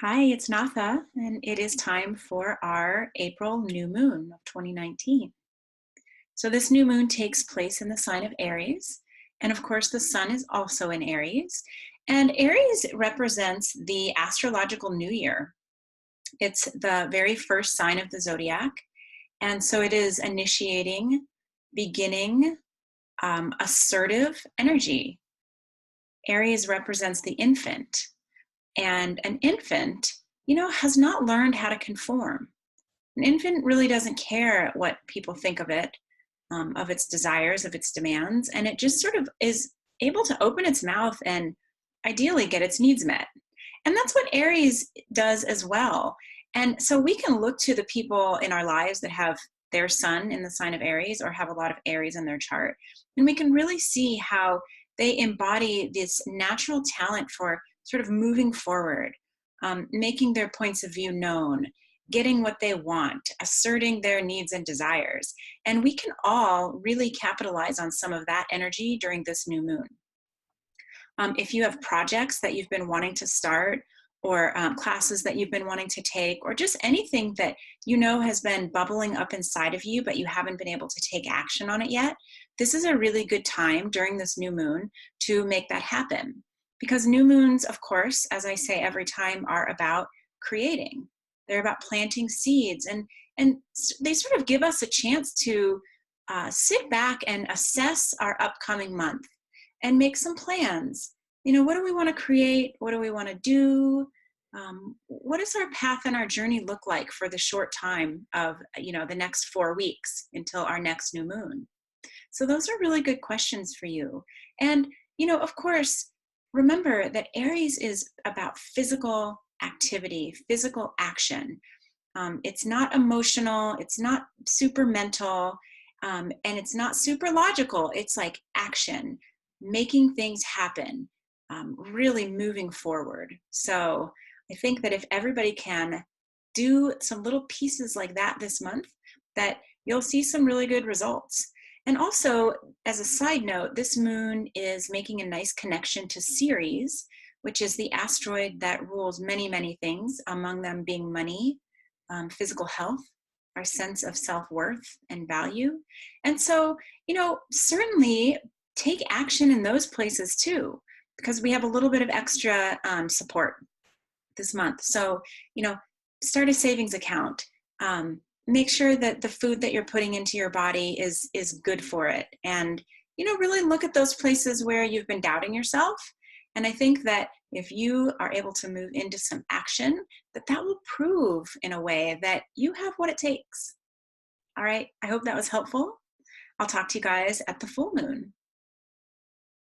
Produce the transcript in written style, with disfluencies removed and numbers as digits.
Hi, it's Natha, and it is time for our April new moon of 2019. So, this new moon takes place in the sign of Aries. And of course, the sun is also in Aries. And Aries represents the astrological new year. It's the very first sign of the zodiac. And so, it is initiating, beginning, assertive energy. Aries represents the infant. And an infant, has not learned how to conform. An infant really doesn't care what people think of its desires, of its demands, and it just sort of is able to open its mouth and ideally get its needs met. And that's what Aries does as well. And so we can look to the people in our lives that have their sun in the sign of Aries or have a lot of Aries in their chart. And we can really see how they embody this natural talent for sort of moving forward, making their points of view known, getting what they want, asserting their needs and desires. And we can all really capitalize on some of that energy during this new moon. If you have projects that you've been wanting to start, or classes that you've been wanting to take, or just anything that has been bubbling up inside of you, but you haven't been able to take action on it yet, this is a really good time during this new moon to make that happen. Because new moons, of course, as I say every time, are about creating. They're about planting seeds, and they sort of give us a chance to sit back and assess our upcoming month and make some plans. What do we want to create? What do we want to do? What does our path and our journey look like for the short time of, the next 4 weeks until our next new moon? So those are really good questions for you. And, of course, remember that Aries is about physical activity, physical action. It's not emotional, it's not super mental, and it's not super logical. It's like action, making things happen, really moving forward. So I think that if everybody can do some little pieces like that this month, that you'll see some really good results. And also, as a side note, this moon is making a nice connection to Ceres, which is the asteroid that rules many, many things, among them being money, physical health, our sense of self-worth and value. And so, certainly take action in those places too, because we have a little bit of extra support this month. So, start a savings account. Make sure that the food that you're putting into your body is good for it. And, really look at those places where you've been doubting yourself. And I think that if you are able to move into some action, that will prove in a way that you have what it takes. All right. I hope that was helpful. I'll talk to you guys at the full moon.